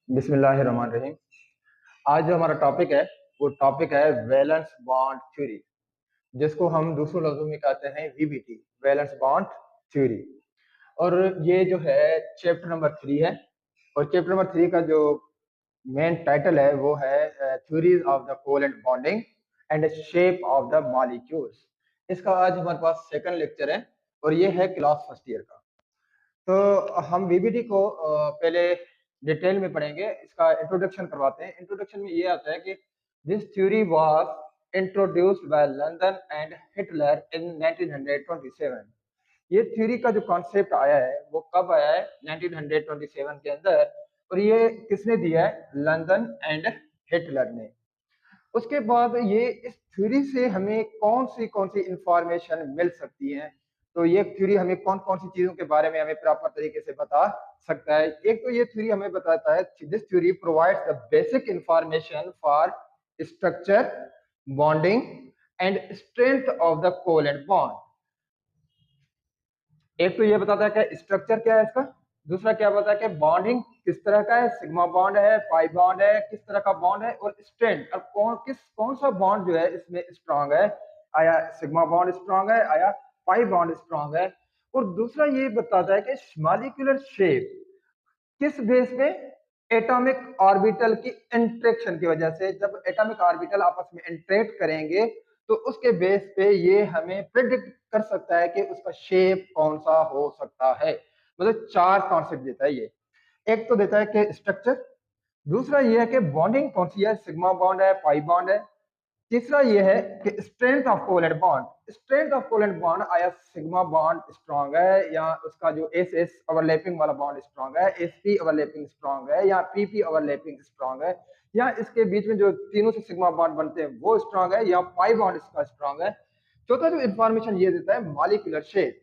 बिस्मिल्लाहिर्रहमानिर्रहीम। आज जो हमारा टॉपिक है वो टॉपिक है वैलेंस बॉन्ड थ्योरी, जिसको हम दूसरों लफ्जों में कहते हैं वीबीटी, वैलेंस बॉन्ड थ्योरी। और ये जो है चैप्टर नंबर 3 है। और चैप्टर नंबर 3 का जो मेन टाइटल है वो है theories of the covalent bonding and shape of the molecules. इसका आज हमारे पास सेकंड लेक्चर है और ये है क्लास फर्स्ट ईयर का। तो हम वीबीडी को पहले डिटेल में पढ़ेंगे। इसका इंट्रोडक्शन करवाते हैं। इंट्रोडक्शन में ये आता है कि this theory was introduced by London and Hitler इन 1927। ये थ्योरी का जो कॉन्सेप्ट आया है वो कब आया है? 1927 के अंदर। और ये किसने दिया है? लंदन एंड हिटलर ने। उसके बाद ये इस थ्योरी से हमें कौन सी इंफॉर्मेशन मिल सकती है? तो ये थ्योरी हमें कौन कौन सी चीजों के बारे में हमें प्रॉपर तरीके से बता सकता है। एक तो ये थ्योरी हमें बताता है, this theory provides the basic information for structure, bonding and strength of the covalent bond. एक तो ये बताता है कि स्ट्रक्चर क्या है इसका, दूसरा क्या बताता है कि बॉन्डिंग किस तरह का है, सिग्मा बॉन्ड है, पाई बॉन्ड है, किस तरह का बॉन्ड है, और स्ट्रेंथ और कौन सा बॉन्ड जो है इसमें स्ट्रांग है। आया सिग्मा बॉन्ड स्ट्रांग है, आया पाई बॉन्ड स्ट्रांग है। और दूसरा ये बताता है कि मॉलिक्यूलर शेप किस बेस पे? एटॉमिक ऑर्बिटल की इंटरेक्शन की वजह से। जब एटॉमिक ऑर्बिटल आपस में इंटरेक्ट करेंगे तो उसके बेस पे ये हमें प्रिडिक्ट कर सकता है कि उसका शेप कौन सा हो सकता है। मतलब चार कॉन्सेप्ट देता है ये। एक तो देता है कि स्ट्रक्चर, दूसरा ये है कि बॉन्डिंग कौन सी है, सिग्मा बॉन्ड है, पाई बॉन्ड है। तीसरा ये है कि strength of covalent bond, strength of covalent bond, आया सिग्मा बॉन्ड स्ट्रांग है या उसका जो एस एस ओवरलैपिंग वाला बॉन्ड स्ट्रांग है, एस पी ओवरलैपिंग स्ट्रांग है या पी पी ओवरलैपिंग स्ट्रांग है, या इसके बीच में जो तीनों से सिग्मा बॉन्ड बनते हैं वो स्ट्रांग है, या पाई बॉन्ड इसका स्ट्रांग है। चौथा जो इंफॉर्मेशन ये देता है molecular shape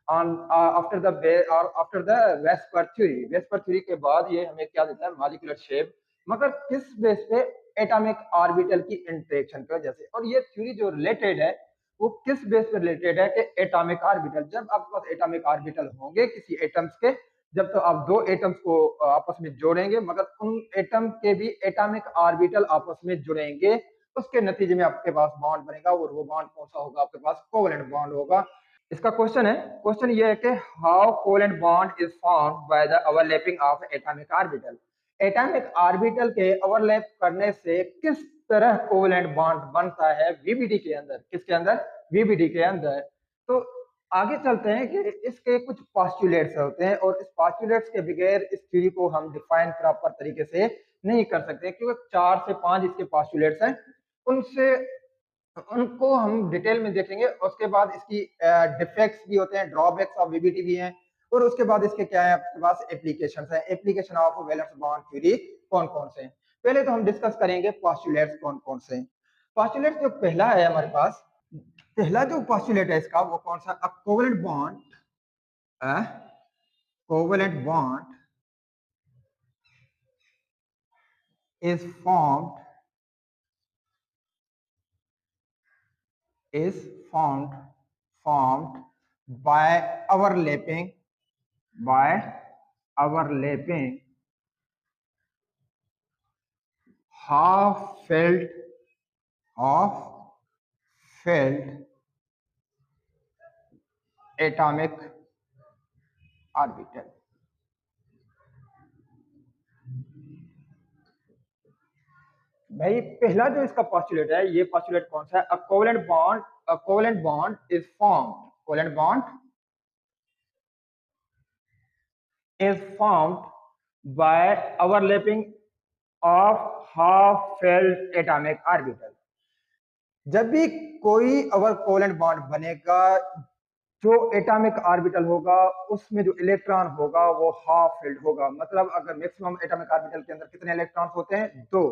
on after the VSEPR theory. VSEPR theory के बाद ये हमें क्या देता है? मॉलिक्यूलर शेप, मगर किस बेस पे? एटॉमिक ऑर्बिटल की इंटरेक्शन की वजह से। और ये थ्योरी जो रिलेटेड है वो किस बेस पे रिलेटेड है? कि एटॉमिक ऑर्बिटल। जब आपके पास एटॉमिक ऑर्बिटल होंगे किसी एटम्स के, जब तो आप दो एटम्स को आपस में जोड़ेंगे, मगर उन एटम के भी एटॉमिक ऑर्बिटल आपस में जुड़ेंगे, उसके नतीजे में आपके पास बॉन्ड बनेगा। और वो बॉन्ड कौन सा होगा? आपके पास कोवेलेंट बॉन्ड होगा। इसका क्वेश्चन है, क्वेश्चन ये है कि how covalent bond is formed by the overlapping of atomic orbital. Atomic orbital के ओवरलैप करने से किस तरह कोवेलेंट बॉन्ड बनता है वीबीडी के अंदर? किसके अंदर? वीबीडी के अंदर। तो आगे चलते हैं कि इसके कुछ पॉस्टुलेट्स होते हैं, और इस पॉस्टुलेट्स के बगैर इस थ्योरी को हम डिफाइन प्रॉपर तरीके से नहीं कर सकते, क्योंकि 4 से 5 इसके पॉस्टुलेट्स हैं। उनसे उनको हम डिटेल में देखेंगे। उसके बाद इसकी डिफेक्ट्स भी होते हैं, ड्रॉबैक्स ऑफ वीबीटी भी हैं। और उसके बाद इसके क्या है? आपके पास एप्लीकेशंस हैं। Application of valence bond theory कौन कौन से हैं? पहले तो हम डिस्कस करेंगे पॉस्टुलेट्स कौन कौन से हैं। पॉस्टुलेट जो पहला है हमारे पास, पहला जो पॉस्टुलेट है इसका वो कौन सा? अ covalent bond, a covalent bond is formed formed by overlapping by overlapping half filled half filled atomic orbital। भाई पहला जो इसका पॉस्टुलेट है, ये पॉस्टुलेट कौन सा है? अ covalent bond is formed, covalent bond is formed by overlapping of half-filled atomic orbital। जब भी कोई अवर कोवेलेंट बॉन्ड बनेगा, जो एटॉमिक ऑर्बिटल होगा उसमें जो इलेक्ट्रॉन होगा वो हाफ फिल्ड होगा। मतलब अगर मैक्सिमम एटॉमिक ऑर्बिटल के अंदर कितने इलेक्ट्रॉन्स होते हैं? 2।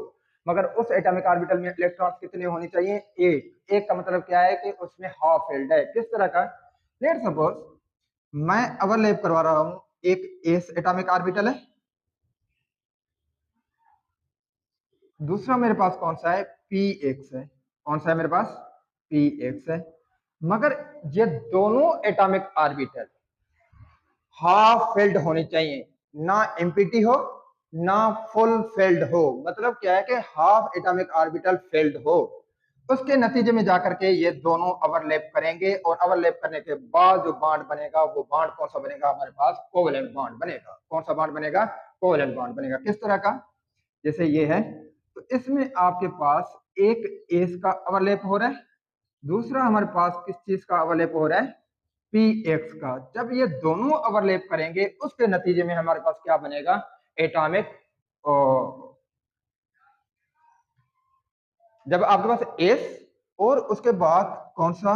मगर उस एटॉमिक ऑर्बिटल में इलेक्ट्रॉन्स कितने होने चाहिए? 1। 1 का मतलब क्या है? कि उसमें हाफ फिल्ड है। किस तरह का? लेट सपोज मैं ओवरलैप करवा रहा हूं, एक एस एटॉमिक ऑर्बिटल है, दूसरा मेरे पास कौन सा है? पी एक्स है। कौन सा है मेरे पास? पी एक्स है। मगर ये दोनों एटॉमिक ऑर्बिटल हाफ फिल्ड होनी चाहिए, ना एम्प्टी हो ना फुल फेल्ड हो, मतलब क्या है कि हाफ एटॉमिक ऑर्बिटल फेल्ड हो, उसके नतीजे में जाकर के ये दोनों ओवरलैप करेंगे और ओवरलैप करने के बाद जो बॉन्ड बनेगा वो बॉन्ड कौन सा बनेगा, हमारे पास कोवेलेंट बॉन्ड बनेगा। कौन सा बॉन्ड बनेगा, कोवेलेंट बॉन्ड बनेगा। किस तरह का, जैसे ये है, तो इसमें आपके पास एक एस का ओवरलैप हो रहा है, दूसरा हमारे पास किस चीज का ओवरलैप हो रहा है, पी एक्स का। जब ये दोनों ओवरलैप करेंगे उसके नतीजे में हमारे पास क्या बनेगा, एटॉमिक, जब आपके पास एस और उसके बाद कौन सा,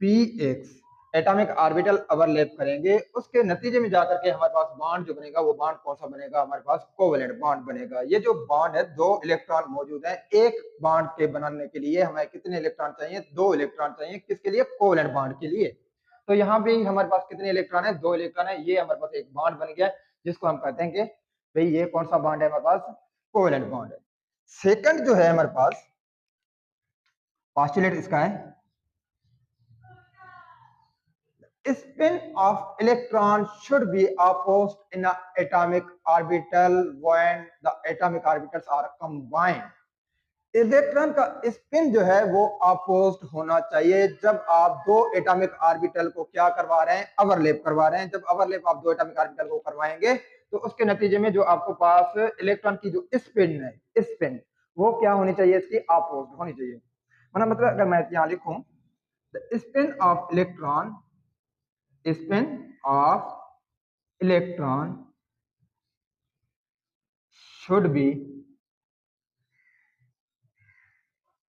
P x, atomic orbital overlap करेंगे उसके नतीजे में जाकर के हमारे पास बॉन्ड जो बनेगा वो बॉन्ड कौन सा बनेगा, हमारे पास कोवेलेंट बॉन्ड बनेगा। ये जो बॉन्ड है, दो इलेक्ट्रॉन मौजूद है, एक बॉन्ड के बनाने के लिए हमें कितने इलेक्ट्रॉन चाहिए, दो इलेक्ट्रॉन चाहिए। किसके लिए, कोवेलेंट बॉन्ड के लिए। तो यहाँ पे हमारे पास कितने इलेक्ट्रॉन है, दो इलेक्ट्रॉन है। ये हमारे पास एक बॉन्ड बन गया जिसको हम कहते हैं कि भाई ये कौन सा बॉन्ड है, हमारे पास कोवेलेंट बॉन्ड है। सेकंड जो है हमारे पास पोस्टुलेट इसका है, spin of electron should be opposed in an atomic orbital when the atomic orbitals are combined। Electron का स्पिन जो है वो अपोज्ड होना चाहिए जब आप दो एटॉमिक ऑर्बिटल को क्या करवा रहे हैं, ओवरलैप करवा रहे हैं। जब ओवरलैप आप दो एटॉमिक ऑर्बिटल को करवाएंगे तो उसके नतीजे में जो आपको पास इलेक्ट्रॉन की जो स्पिन है, स्पिन वो क्या होनी चाहिए, इसकी अपोज्ड होनी चाहिए। मतलब अगर मैं यहाँ लिखूं, spin of electron, spin of electron should be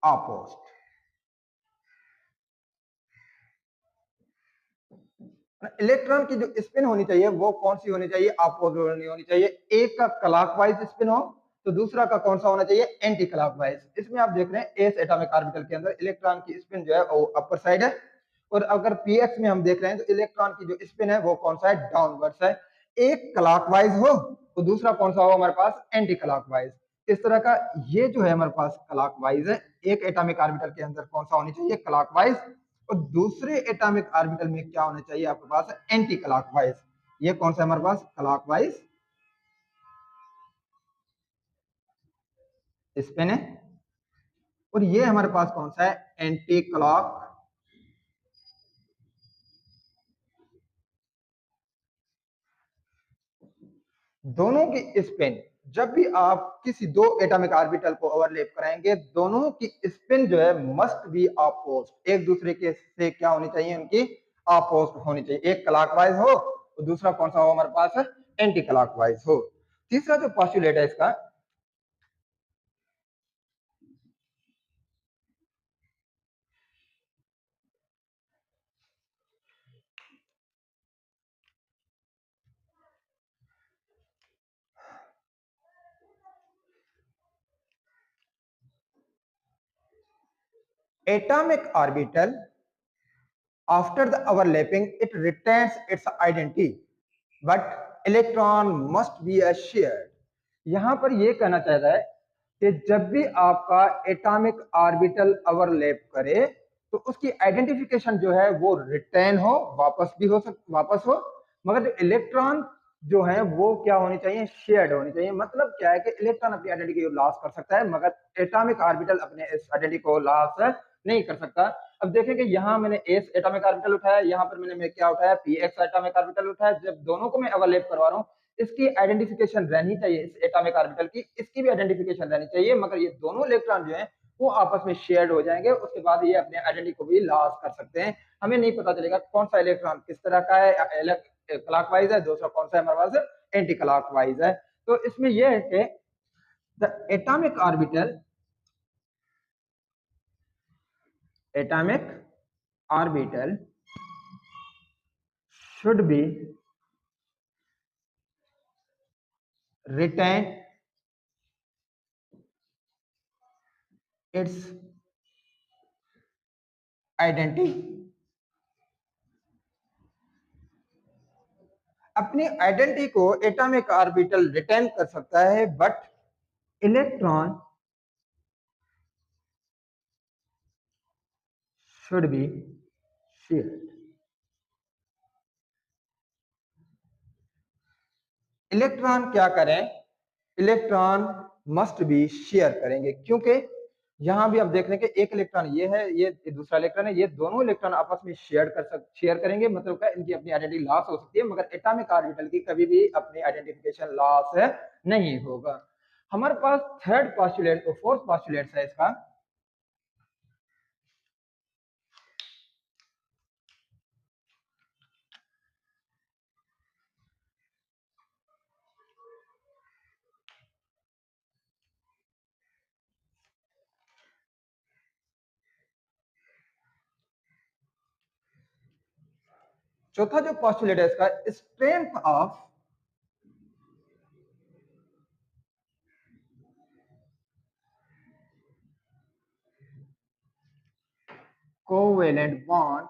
opposed। Electron की जो स्पिन होनी चाहिए वो कौन सी होनी चाहिए, अपोज होनी चाहिए। एक का क्लॉकवाइज स्पिन हो तो दूसरा का कौन सा होना चाहिए, एंटी क्लॉकवाइज। इसमें आप देख रहे हैं एस एटॉमिक ऑर्बिटल के अंदर इलेक्ट्रॉन की स्पिन जो है वो अपर साइड है, और अगर पीएक्स में हम देख रहे हैं तो इलेक्ट्रॉन की जो स्पिन है वो कौन सा है, डाउनवर्ड्स है। एक क्लॉकवाइज हो तो दूसरा कौन सा हो, हमारे पास एंटी क्लॉकवाइज। इस तरह का ये जो है हमारे पास क्लॉकवाइज है, एक एटॉमिक ऑर्बिटल के अंदर कौन सा होनी चाहिए, क्लॉकवाइज, और दूसरे एटॉमिक ऑर्बिटल में क्या होना चाहिए आपके पास, एंटी क्लॉकवाइज। ये कौन सा हमारे पास, क्लॉकवाइज स्पिन है, और ये हमारे पास कौन सा है, एंटी क्लॉक। दोनों की स्पिन, जब भी आप किसी दो एटॉमिक ऑर्बिटल को ओवरलैप कराएंगे दोनों की स्पिन जो है मस्ट बी अपोज्ड, एक दूसरे के से क्या होनी चाहिए, उनकी अपोज्ड होनी चाहिए। एक क्लॉकवाइज हो तो दूसरा कौन सा हो, हमारे पास एंटी क्लॉकवाइज हो। तीसरा जो पोस्टुलेट है इसका, atomic orbital after the overlapping it retains its identity but electron must be a shared। यहां पर यह कहना चाहता है कि जब भी आपका एटॉमिक ऑर्बिटल ओवरलैप करे तो उसकी आइडेंटिफिकेशन जो है वो रिटेन हो, वापस भी हो वापस हो, मगर जो इलेक्ट्रॉन जो है वो क्या होनी चाहिए, शेयर्ड होनी चाहिए। मतलब क्या है कि इलेक्ट्रॉन अपनी आइडेंटिटी को लॉस कर सकता है मगर एटॉमिक ऑर्बिटल अपने इस आइडेंटिटी को लॉस नहीं कर सकता। अब देखें कि यहाँ मैंने एस एटॉमिक ऑर्बिटल उठाया, यहाँ पर मैंने क्या उठाया, पी एक्स एटॉमिक ऑर्बिटल उठाया। जब दोनों को मैं ओवरलैप करवा रहा हूँ इसकी आइडेंटिफिकेशन रहनी चाहिए, इस एटॉमिक ऑर्बिटल की इसकी भी आइडेंटिफिकेशन रहनी चाहिए, मगर ये दोनों इलेक्ट्रॉन जो है वो आपस में शेयर्ड हो जाएंगे, उसके बाद ये अपने आइडेंटिटी को भी लॉस कर सकते हैं। हमें नहीं पता चलेगा कौन सा इलेक्ट्रॉन किस तरह का है, क्लॉकवाइज है, दूसरा कौन सा है हमारे पास, एंटी क्लॉकवाइज है। तो इसमें यह है कि the atomic orbital should be retain its identity। अपनी आइडेंटिटी को एटॉमिक ऑर्बिटल रिटेन कर सकता है but electron should be shared. Electron क्या करें, इलेक्ट्रॉन मस्ट बी शेयर करेंगे, क्योंकि यहां भी आप देख रहे हैं कि एक इलेक्ट्रॉन ये है, ये दूसरा इलेक्ट्रॉन है, ये दोनों इलेक्ट्रॉन आपस में शेयर करेंगे, मतलब क्या इनकी अपनी आइडेंटिटी लॉस हो सकती है, मगर एटॉमिक ऑर्बिटल की कभी भी अपनी आइडेंटिफिकेशन लॉस नहीं होगा। हमारे पास थर्ड पॉस्टुलेट और फोर्थ पॉस्टुलेट है इसका। चौथा जो पॉस्टुलेट है इसका, strength of covalent bond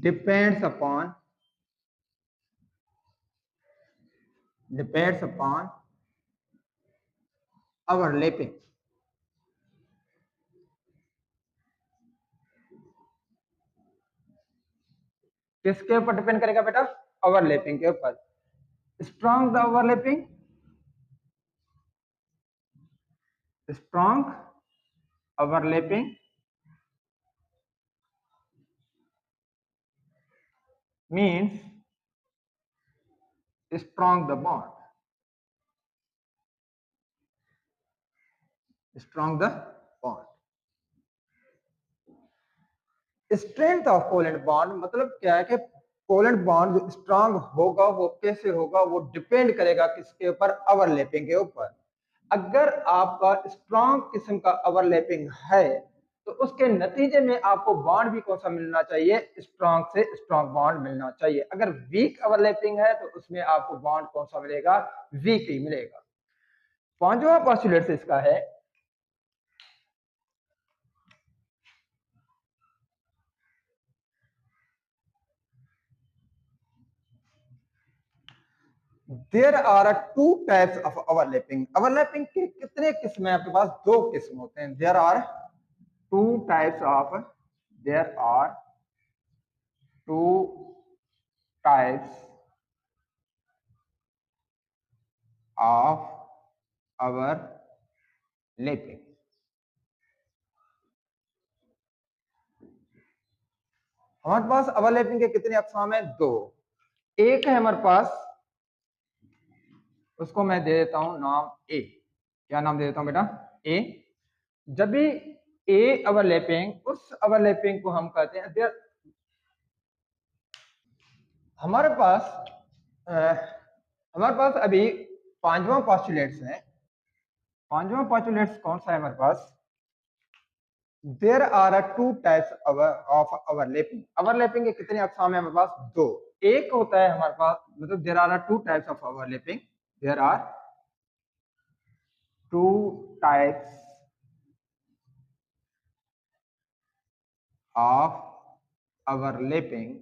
depends upon overlapping. किसके ऊपर डिपेंड करेगा बेटा? ओवरलैपिंग के ऊपर। Strong the overlapping, strong overlapping means strong the bond, strong the bond। Strength of covalent bond मतलब क्या है कि कोवेलेंट बॉन्ड जो स्ट्रांग होगा वो कैसे होगा, वो डिपेंड करेगा किसके ऊपर? ओवरलैपिंग के ऊपर। अगर आपका स्ट्रांग किस्म का ओवरलैपिंग है तो उसके नतीजे में आपको बॉन्ड भी कौन सा मिलना चाहिए? स्ट्रांग से स्ट्रांग बॉन्ड मिलना चाहिए। अगर वीक ओवरलैपिंग है तो उसमें आपको बॉन्ड कौन सा मिलेगा? वीक ही मिलेगा। पांचवा पॉस्टुलेट इसका है there are two types of overlapping. Overlapping के कितने किस्म है आपके पास? दो किस्म होते हैं। There are two types of there are two types of overlapping. हमारे पास ओवरलैपिंग के कितने अकसाम है? दो। एक है हमारे पास, उसको मैं दे देता हूं नाम ए। क्या नाम दे देता हूं बेटा? ए। जब भी ए ओवरलैपिंग, उस ओवरलैपिंग को हम कहते हैं देयर। हमारे पास हमारे पास अभी पांचवा पॉस्टुलेट्स है। पांचवा पॉस्टुलेट्स कौन सा है हमारे पास? There are two types of overlapping. Overlapping के कितने अकसाम है हमारे पास? दो। एक होता है हमारे पास, मतलब there are two types of overlapping, there are two types of overlapping.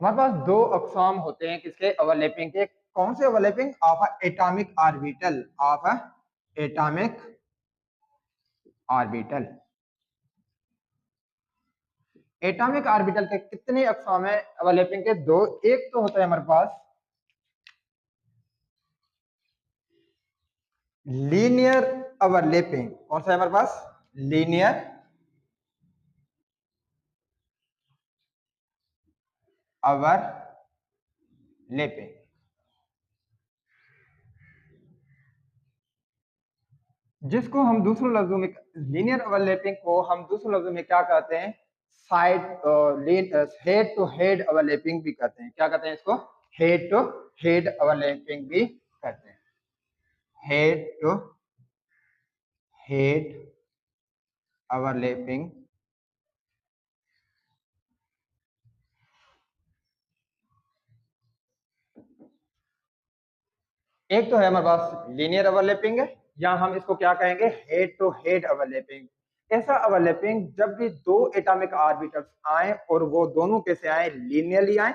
हमारे पास दो अकसाम होते हैं किसके? ओवरलैपिंग के। कौन से overlapping? Of atomic orbital, of atomic orbital. Atomic orbital के कितने अकसाम है ओवरलैपिंग के? दो। एक तो होता है हमारे पास लीनियर ओवरलैपिंग। कौन सा है हमारे पास? Linear overlapping. जिसको हम दूसरों लफ्जों में, लीनियर ओवरलैपिंग को हम दूसरों लफ्जों में क्या कहते हैं? Side head to head overlapping भी कहते हैं। क्या कहते हैं इसको? हेड टू हेड ओवरलैपिंग भी कहते हैं। Head to head overlapping. एक तो है हमारे पास लीनियर ओवरलैपिंग है, या हम इसको क्या कहेंगे? Head to head overlapping. ऐसा ओवरलैपिंग जब भी दो एटॉमिक ऑर्बिटल्स आए और वो दोनों कैसे आए? लीनियरली आए,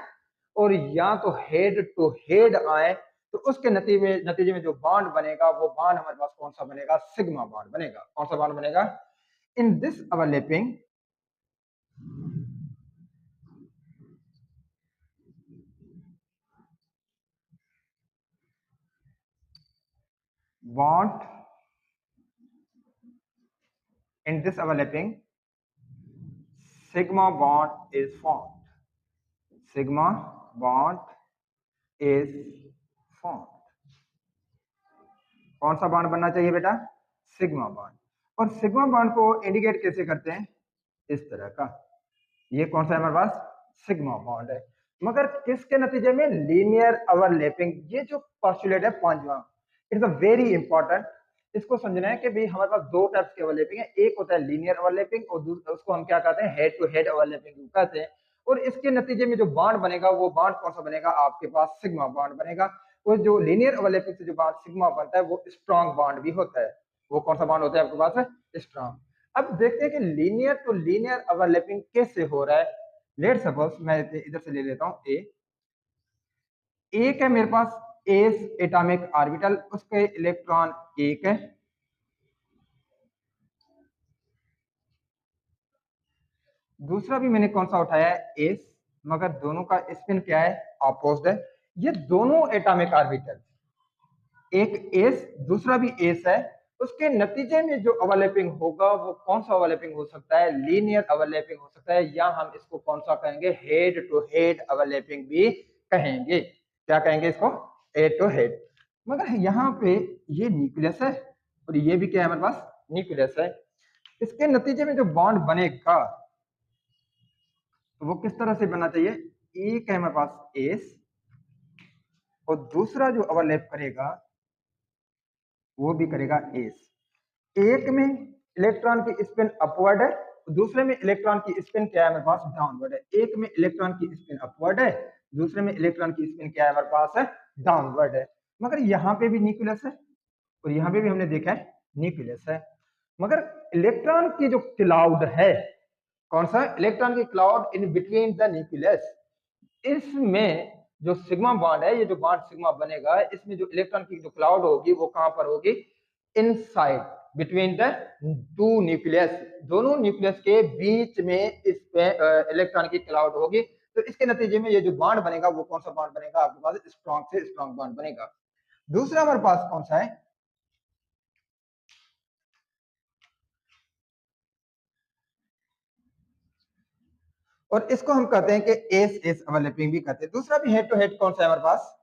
और या तो हेड टू हेड आए, तो उसके नतीजे में जो बॉन्ड बनेगा वो बॉन्ड हमारे पास कौन सा बनेगा, सिग्मा बॉन्ड बनेगा। कौन सा बॉन्ड बनेगा? In this overlapping bond, in this overlapping sigma bond is formed. Sigma bond is formed. कौन सा बॉन्ड बनना चाहिए बेटा? Sigma bond. और सिग्मा बॉन्ड को इंडिकेट कैसे करते हैं? इस तरह का। ये कौन सा है हमारे पास? सिग्मा बॉन्ड है। मगर किसके नतीजे में? Linear overlapping. ये जो पोस्टुलेट है पांचवा, इट्स अ वेरी इंपॉर्टेंट। इसको समझना है कि भाई हमारे पास दो टाइप्स की ओवरलैपिंग है। एक होता है लीनियर ओवरलैपिंग और दूसरा उसको हम क्या कहते हैं? हेड टू हेड ओवरलैपिंग कहते हैं। और इसके नतीजे में जो बॉन्ड बनेगा वो बॉन्ड कौन सा बनेगा? आपके पास सिग्मा बॉन्ड बनेगा। और जो लीनियर ओवरलैपिंग से जो बॉन्ड सिग्मा बनता है वो स्ट्रॉन्ग बॉन्ड भी होता है। वो कौन सा बॉन्ड होता है आपके पास? स्ट्रॉन्ग। अब देखते हैं कि लीनियर टू लीनियर ओवरलैपिंग कैसे हो रहा है। लेट सपोज मैं इधर से ले लेता हूं ए। एक है मेरे पास एस एटॉमिक ऑर्बिटल, उसके इलेक्ट्रॉन एक है। दूसरा भी मैंने कौन सा उठाया है? एस, मगर दोनों का स्पिन क्या है? अपोजिट है। ये दोनों एटॉमिक ऑर्बिटल, एक एस दूसरा भी एस है, उसके नतीजे में जो ओवरलैपिंग होगा वो कौन सा ओवरलैपिंग हो सकता है? लीनियर ओवरलैपिंग हो सकता है, या हम इसको कौन सा कहेंगे? हेड टू हेड ओवरलैपिंग भी कहेंगे। क्या कहेंगे इसको? Head to head. मगर यहाँ पे ये न्यूक्लियस है और ये भी क्या है हमारे पास? न्यूक्लियस है। इसके नतीजे में जो बॉन्ड बनेगा तो वो किस तरह से बनना चाहिए? एक है हमारे पास एस और दूसरा जो ओवरलैप करेगा वो भी करेगा एस। एक में इलेक्ट्रॉन की स्पिन अपवर्ड है, दूसरे में इलेक्ट्रॉन की स्पिन क्या है हमारे पास? डाउनवर्ड है। एक में इलेक्ट्रॉन की स्पिन अपवर्ड है, दूसरे में इलेक्ट्रॉन की स्पिन क्या है हमारे पास? है डाउनवर्ड है। मगर यहाँ पे भी न्यूक्लियस है और यहाँ पे भी हमने देखा है न्यूक्लियस है। मगर इलेक्ट्रॉन की जो क्लाउड है, कौन सा? इलेक्ट्रॉन की cloud in between the nucleus, इसमें जो सिग्मा बॉन्ड है, ये जो बॉन्ड सिग्मा बनेगा, इसमें जो इलेक्ट्रॉन की जो क्लाउड होगी वो कहां पर होगी? Inside between the two nucleus, दोनों न्यूक्लियस के बीच में इस पे इलेक्ट्रॉन की क्लाउड होगी। तो इसके नतीजे में ये जो बॉन्ड बनेगा वो कौन सा बॉन्ड बनेगा? आपके पास स्ट्रॉन्ग से स्ट्रॉन्ग बॉन्ड बनेगा। दूसरा हमारे पास कौन सा है? और इसको हम कहते हैं कि एस एस ओवरलैपिंग भी कहते हैं। दूसरा भी हेड टू हेड कौन सा है हमारे पास?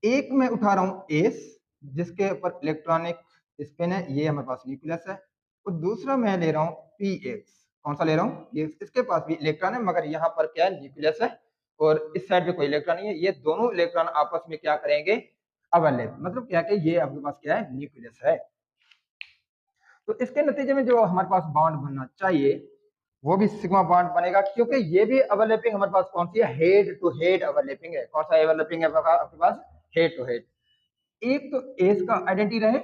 एक में उठा रहा हूं एस जिसके ऊपर इलेक्ट्रॉनिक स्पिन है, ये हमारे पास न्यूक्लियस है। और दूसरा मैं ले रहा हूं पी एक्स। कौन सा ले रहा हूं? पीएक्स। इसके पास भी इलेक्ट्रॉन है मगर यहाँ पर क्या है? न्यूक्लियस है। और इस साइड पे कोई इलेक्ट्रॉन नहीं है। ये दोनों इलेक्ट्रॉन आपस में क्या करेंगे? ओवरलैप। मतलब क्या कि ये आपके पास क्या है? न्यूक्लियस है। तो इसके नतीजे में जो हमारे पास बॉन्ड बनना चाहिए वो भी सिग्मा बॉन्ड बनेगा, क्योंकि ये भी ओवरलैपिंग हमारे पास कौन सी है? हेड टू हेड ओवरलैपिंग है। कौन सा ओवरलैपिंग है आपके पास? Head to head. एक तो एस का आइडेंटिटी रहे,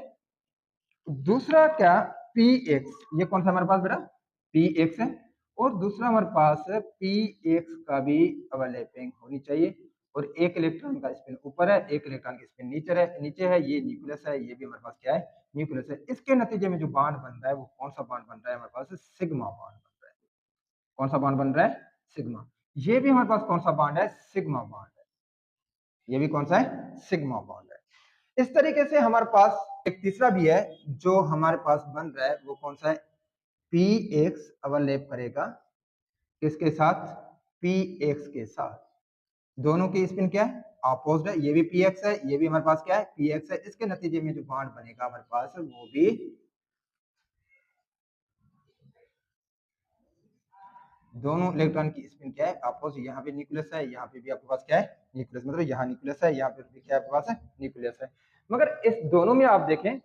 दूसरा क्या? P x. ये कौन सा हमारे पास बेटा? पी एक्स है। और दूसरा हमारे पास पी एक्स का भी ओवरलैपिंग होनी चाहिए। और एक इलेक्ट्रॉन का स्पिन ऊपर है, एक इलेक्ट्रॉन की स्पिन नीचे है। ये न्यूक्लियस है, ये भी हमारे पास क्या है? न्यूक्लियस है। इसके नतीजे में जो बॉन्ड बन रहा है वो कौन सा बॉन्ड बन रहा है हमारे पास? सिग्मा बॉन्ड बन रहा है। कौन सा बॉन्ड बन रहा है? सिग्मा। ये भी हमारे पास कौन सा बॉन्ड है? सिग्मा बॉन्ड है। ये भी कौन सा है? सिग्मा बॉन्ड है। इस तरीके से हमारे पास एक तीसरा भी है जो हमारे पास बन रहा है, वो कौन सा है? पी एक्स ओवरलैप करेगा किसके साथ? पी एक्स के साथ। दोनों की स्पिन क्या है? अपोजिट है। ये भी पी एक्स है, ये भी हमारे पास क्या है? पी एक्स है। इसके नतीजे में जो बॉन्ड बनेगा हमारे पास वो भी दोनों इलेक्ट्रॉन की स्पिन क्या है? अपोजिट। यहाँ पे न्यूक्लियस है, यहाँ पे भी आपके पास क्या है? न्यूक्लियस। मतलब यहाँ न्यूक्लियस है, यहाँ पे भी क्या आपके पास है? न्यूक्लियस है। मगर इस दोनों में आप देखें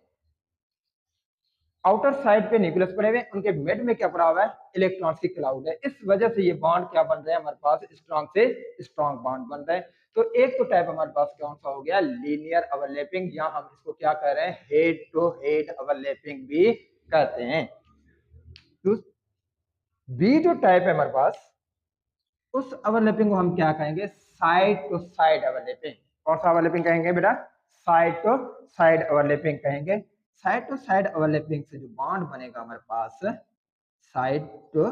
आउटर साइड पे न्यूक्लियस पड़े हुए, उनके मिड में क्या पड़ा हुआ है? इलेक्ट्रॉन्स की क्लाउड है। इस वजह से ये बॉन्ड क्या बन रहे हैं हमारे पास? स्ट्रॉन्ग से स्ट्रॉन्ग बॉन्ड बन रहे हैं। तो एक तो टाइप हमारे पास कौन सा हो गया? लीनियर ओवरलैपिंग, या हम इसको क्या कह रहे हैं? हेड टू हेड ओवरलैपिंग भी कहते हैं। तो बी जो टाइप है हमारे पास, उस ओवरलैपिंग को हम क्या कहेंगे? Side to side overlapping. कौन सा ओवरलैपिंग कहेंगे बेटा? साइड टू साइड ओवरलैपिंग कहेंगे। साइड टू साइड ओवरलैपिंग से जो बॉन्ड बनेगा हमारे पास, साइड टू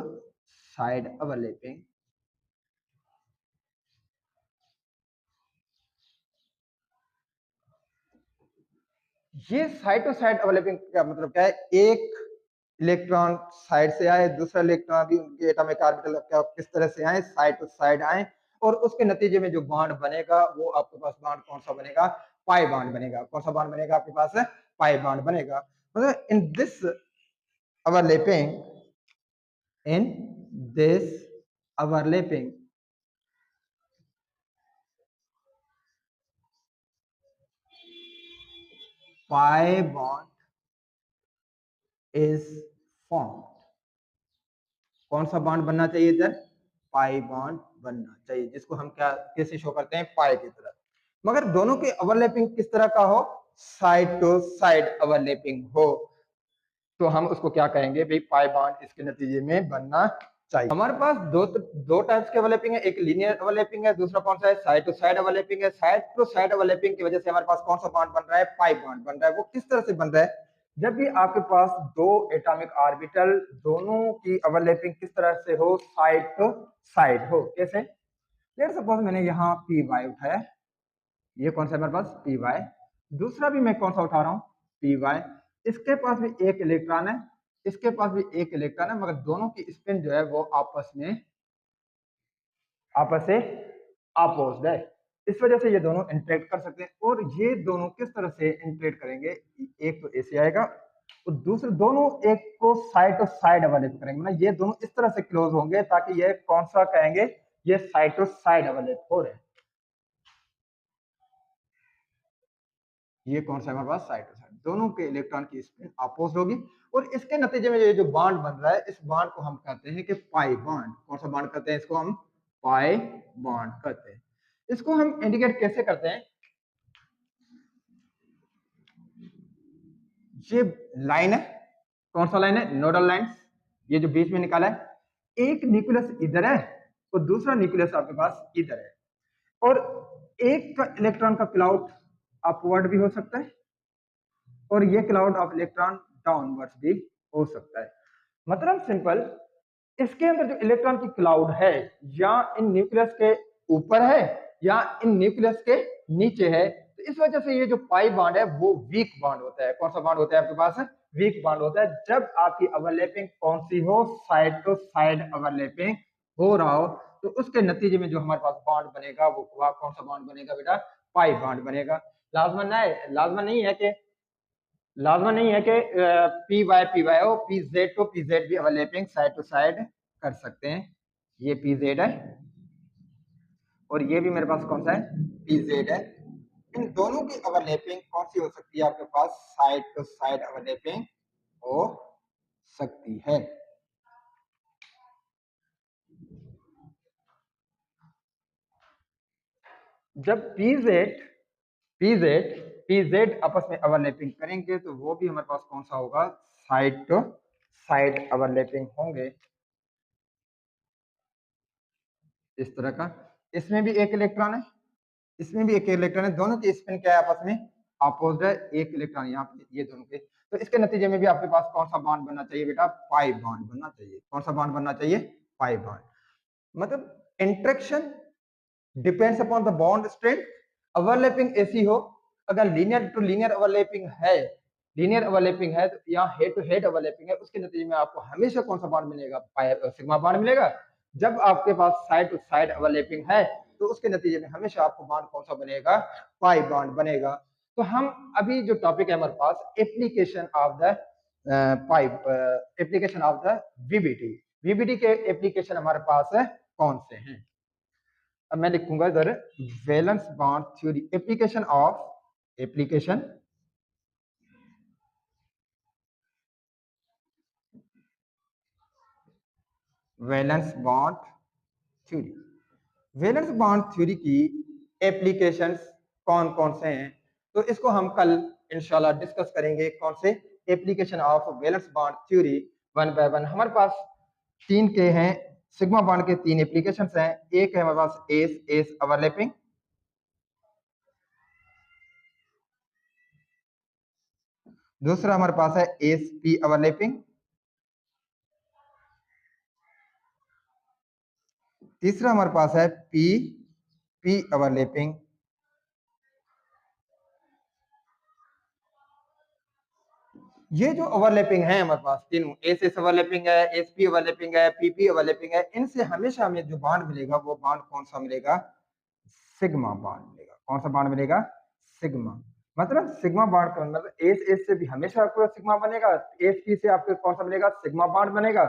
साइड ओवरलैपिंग, ये साइड टू साइड ओवरलैपिंग का मतलब क्या है? एक इलेक्ट्रॉन साइड से आए, दूसरा इलेक्ट्रॉन भी उनके एटॉमिक ऑर्बिटल किस तरह से आए, साइड टू साइड आए, और उसके नतीजे में जो बॉन्ड बनेगा वो आपके पास बॉन्ड कौन सा बनेगा? पाई बॉन्ड बनेगा। कौन सा बॉन्ड बनेगा आपके पास? पाई बॉन्ड बनेगा। मतलब in this overlapping, in this overlapping, pi bond is formed। कौन सा बॉन्ड बनना चाहिए इधर? पाई बॉन्ड बनना चाहिए, जिसको हम क्या कैसे शो करते हैं? पाई की तरह। मगर दोनों की ओवरलैपिंग किस तरह का हो? साइड टू साइड ओवरलैपिंग हो, तो हम उसको क्या कहेंगे भाई? पाई बॉन्ड इसके नतीजे में बनना चाहिए। हमारे पास दो टाइप्स के ओवरलैपिंग है, एक लीनियर ओवरलैपिंग है, दूसरा कौन सा है? साइड टू साइड ओवरलैपिंग है। साइड टू साइड ओवरलैपिंग की वजह से हमारे पास कौन सा बॉन्ड बन रहा है? पाई बॉन्ड बन रहा है। वो किस तरह से बन रहा है? जब भी आपके पास दो एटॉमिक ऑर्बिटल, दोनों की ओवरलैपिंग किस तरह से हो? साइड टू साइड हो। कैसे? लेट्स सपोज मैंने यहाँ पी वाई उठाया, ये कौन सा है हमारे पास? P Y. दूसरा भी मैं कौन सा उठा रहा हूँ? P Y. इसके पास भी एक इलेक्ट्रॉन है, इसके पास भी एक इलेक्ट्रॉन है, मगर दोनों की स्पिन जो है वो आपस से अपोज्ड है। इस वजह से ये दोनों इंटरेक्ट कर सकते हैं। और ये दोनों किस तरह से इंटरेक्ट करेंगे? एक तो ऐसे आएगा और दूसरे दोनों एक को साइड टू साइड ओवरलैप करेंगे। मतलब ये दोनों इस तरह से क्लोज होंगे ताकि ये कौन सा कहेंगे? ये साइड टू साइड ओवरलैप हो रहे हैं। ये कौन सा हमारे पास? Side to side. दोनों के इलेक्ट्रॉन की स्पिन अपोज होगी और इसके नतीजे में ये जो बॉन्ड बन रहा है, इस बॉन्ड को हम कहते हैं कि पाई बॉन्ड। कौन सा बॉन्ड कहते हैं इसको? हम पाई बॉन्ड कहते हैं। इसको हम इंडिकेट कैसे करते हैं? ये लाइन है, कौन सा लाइन है? Nodal line. ये जो बीच में निकाला है, एक न्यूक्लियस इधर है और दूसरा न्यूक्लियस आपके पास इधर है, और एक का इलेक्ट्रॉन का क्लाउड अपवर्ड भी हो सकता है और ये क्लाउड ऑफ इलेक्ट्रॉन डाउनवर्ड्स भी हो सकता है। मतलब सिंपल, इसके अंदर जो इलेक्ट्रॉन की क्लाउड है या इन न्यूक्लियस के ऊपर है या इन न्यूक्लियस के नीचे है, तो इस वजह से ये जो पाई बॉन्ड है वो वीक बॉन्ड होता है। कौन सा बॉन्ड होता है आपके पास? वीक बॉन्ड होता है। जब आपकी ओवरलैपिंग कौन सी हो? साइड टू साइड ओवरलैपिंग हो रहा हो, तो उसके नतीजे में जो हमारे पास बॉन्ड बनेगा वो कौन सा बॉन्ड बनेगा बेटा? पाई बॉन्ड बनेगा। लाजमन नहीं है कि पी वाई हो, P Z to P Z भी ओवरलैपिंग साइड टू साइड कर सकते हैं। ये पी जेड है और ये भी मेरे पास कौन सा है? पी जेड है। इन दोनों की ओवरलैपिंग कौन सी हो सकती है आपके पास? साइड टू साइड ओवरलैपिंग हो सकती है। जब पी जेड आपस में ओवरलैपिंग करेंगे तो वो भी हमारे पास कौन सा होगा? साइड टू साइड ओवरलैपिंग होंगे इस तरह का। इसमें भी एक इलेक्ट्रॉन है, इसमें भी एक इलेक्ट्रॉन है, दोनों की स्पिन क्या है? आपस में अपोज्ड है। एक इलेक्ट्रॉन यहाँ पे, ये दोनों के, तो इसके नतीजे में भी आपके पास कौन सा बॉन्ड बनना चाहिए बेटा? पाई बॉन्ड बनना चाहिए। कौन सा बॉन्ड बनना चाहिए? Pi bond. मतलब interaction depends upon the bond strength. Overlapping ऐसी हो, अगर लीनियर टू लीनियर ओवरलैपिंग है, तो यहाँ हेड टू हेड ओवरलैपिंग है, उसके नतीजे में आपको हमेशा कौन सा बॉन्ड मिलेगा? सिग्मा बॉन्ड मिलेगा। जब आपके पास साइड टू साइड ओवरलैपिंग है तो उसके नतीजे में हमेशा आपको बॉन्ड कौन सा बनेगा? पाई बॉन्ड बनेगा। तो हम अभी जो टॉपिक है हमारे पास, application of the pipe, application of the VBT. VBT के एप्लीकेशन हमारे पास है कौन से हैं? अब मैं लिखूंगा इधर, valence bond theory, application valence bond theory. Valence bond theory की एप्लीकेशंस कौन कौन से हैं, तो इसको हम कल इंशाल्लाह डिस्कस करेंगे। कौन से application of valence bond theory? One by one. हमारे पास तीन के हैं, सिग्मा बॉन्ड के तीन एप्लीकेशंस हैं। एक है हमारे पास एस एस ओवरलैपिंग, दूसरा हमारे पास है एस पी ओवरलैपिंग। तीसरा हमारे पास है पी पी ओवरलैपिंग। ये जो ओवरलैपिंग है हमारे पास तीनों, एस एस ओवरलैपिंग है, एस पी ओवरलैपिंग है, पीपी ओवरलैपिंग है, इनसे हमेशा हमें जो बॉन्ड मिलेगा वो बॉन्ड कौन सा मिलेगा? सिग्मा बॉन्ड मिलेगा। कौन सा बॉन्ड मिलेगा? सिग्मा। मतलब सिग्मा बॉन्ड का मतलब एस एस से भी हमेशा आपको सिग्मा बनेगा, एस पी से आपको कौन सा मिलेगा? सिग्मा बॉन्ड बनेगा।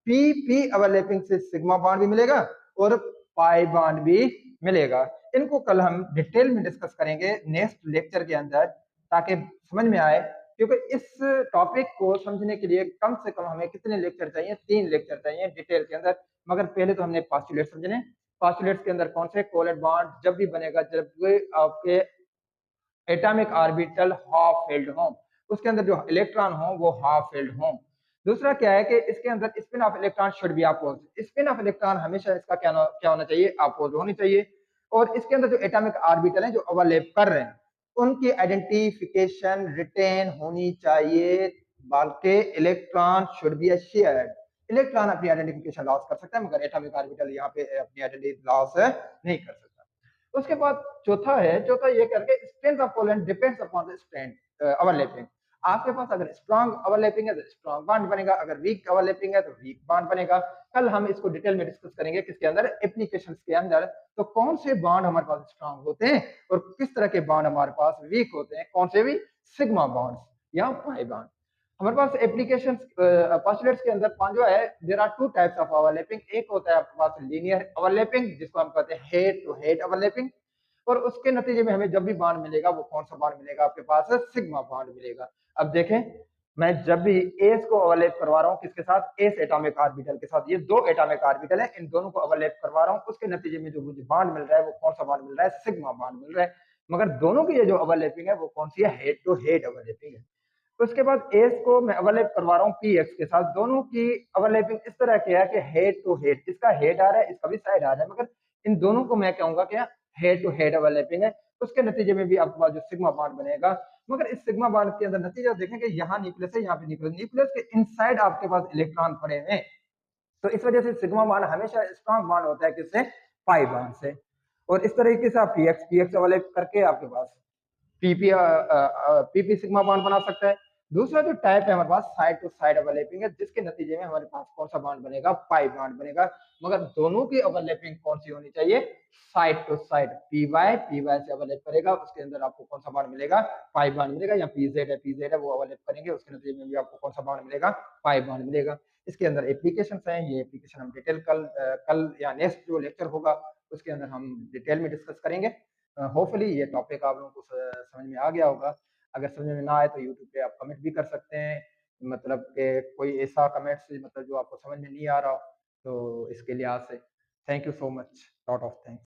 पी पी ओवरलैपिंग से सिग्मा बॉन्ड भी मिलेगा और पाई बॉन्ड भी मिलेगा। इनको कल हम डिटेल में डिस्कस करेंगे नेक्स्ट लेक्चर के अंदर, ताकि समझ में आए। क्योंकि इस टॉपिक को समझने के लिए कम से कम हमें कितने लेक्चर चाहिए? 3 लेक्चर चाहिए डिटेल के अंदर। मगर पहले तो हमने पोस्टुलेट समझने। पोस्टुलेट्स के अंदर कौन से? कोवैलेंट बॉन्ड जब भी बनेगा जब भी आपके एटॉमिक ऑर्बिटल हाफ फिल्ड हो, उसके अंदर जो इलेक्ट्रॉन हो वो हाफ फिल्ड हो। दूसरा क्या है कि इसके अंदर spin of electron should be oppose. Spin of electron हमेशा इसका क्या होना चाहिए? अपोज होनी चाहिए। और इसके अंदर जो एटॉमिक ऑर्बिटल है जो ओवरलैप कर रहे हैं, उनकी आइडेंटिफिकेशन रिटेन होनी चाहिए, बल्कि electron should be shared. Electron अपनी आइडेंटिफिकेशन लॉस कर सकता है मगर एटॉमिक ऑर्बिटल यहाँ पे अपनी आइडेंटिटी लॉस नहीं कर सकता। उसके बाद चौथा ये करके strength of covalent depends upon the strength overlapping. आपके पास अगर स्ट्रांग ओवरलैपिंग है तो स्ट्रांग बॉन्ड बनेगा, अगर वीक ओवरलैपिंग है तो वीक बॉन्ड बनेगा। कल हम इसको डिटेल में डिस्कस करेंगे किसके अंदर? एप्लीकेशंस के अंदर। तो कौन से बॉन्ड हमारे पास स्ट्रांग होते हैं और किस तरह के बॉन्ड हमारे पास वीक होते हैं? कौन से भी? सिग्मा बॉन्ड्स या पाई बॉन्ड। हमारे पास एप्लीकेशंस पोस्टुलेट्स के अंदर पांचवा है, there are two types of overlapping. एक होता है आपके पास लीनियर ओवरलैपिंग जिसको हम कहते हैं हेड टू हेड ओवरलैपिंग, और उसके नतीजे में हमें जब भी बॉन्ड मिलेगा वो कौन सा बॉन्ड मिलेगा? आपके पास सिग्मा बॉन्ड मिलेगा। अब देखें, मैं जब भी एस को ओवरलैप करवा रहा हूँ किसके साथ? एस एटॉमिक ऑर्बिटल के साथ। ये दो एटॉमिक ऑर्बिटल है, इन दोनों को ओवरलैप करवा रहा हूँ, उसके नतीजे में जो मुझे बॉन्ड मिल रहा है वो कौन सा बॉन्ड मिल रहा है? सिग्मा बॉन्ड मिल रहा है। मगर दोनों की ये जो ओवरलैपिंग है वो कौन सी है? हेड टू हेड ओवरलैपिंग है। उसके बाद एस को मैं ओवरलैप करवा रहा हूँ पी एक्स के साथ। दोनों की ओवरलैपिंग इस तरह की है कि हेड टू हेड, इसका हेड आ रहा है इसका भी साइड आ रहा है, मगर इन दोनों को मैं कहूंगा क्या? हेड टू हेड ओवरलैपिंग है। उसके नतीजे में भी आपके पास जो सिग्मा बॉन्ड बनेगा। मगर इस सिग्मा बॉन्ड के अंदर नतीजा देखेंगे, यहाँ न्यूक्लियस है यहाँ पे न्यूक्लियस, न्यूक्लियस के इनसाइड आपके पास इलेक्ट्रॉन पड़े हैं। तो इस वजह से सिग्मा बॉन्ड हमेशा स्ट्रॉन्ग बॉन्ड होता है किससे? पाई बॉन्ड से। और इस तरीके से आप पीएक्स ओवरलैप करके आपके पास पीपी पीपी सिग्मा बॉन्ड बना सकता है। दूसरा जो टाइप है हमारे पास साइड टू साइड ओवरलैपिंग है, जिसके नतीजे में हमारे पास कौन सा बॉन्ड बनेगा? पाई बॉन्ड बनेगा। मगर दोनों की ओवरलैपिंग कौन सी होनी चाहिए? Side to side. P Y से ओवरलैप करेगा, उसके अंदर आपको कौन सा बॉन्ड मिलेगा? पाई बॉन्ड मिलेगा। या पीजेड है वो ओवरलैप करेंगे, उसके नतीजे में भी आपको कौन सा बॉन्ड मिलेगा? पाई बॉन्ड मिलेगा। इसके अंदर एप्लीकेशन है, ये एप्लीकेशन हम डिटेल कल या नेक्स्ट जो लेक्चर होगा उसके अंदर हम डिटेल में डिस्कस करेंगे। होपफुली ये टॉपिक आप लोगों को समझ में आ गया होगा। अगर समझ में ना आए तो यूट्यूब पे आप कमेंट भी कर सकते हैं, मतलब कि कोई ऐसा कमेंट्स मतलब जो आपको समझ में नहीं आ रहा हो, तो इसके लिहाज से thank you so much, lot of thanks.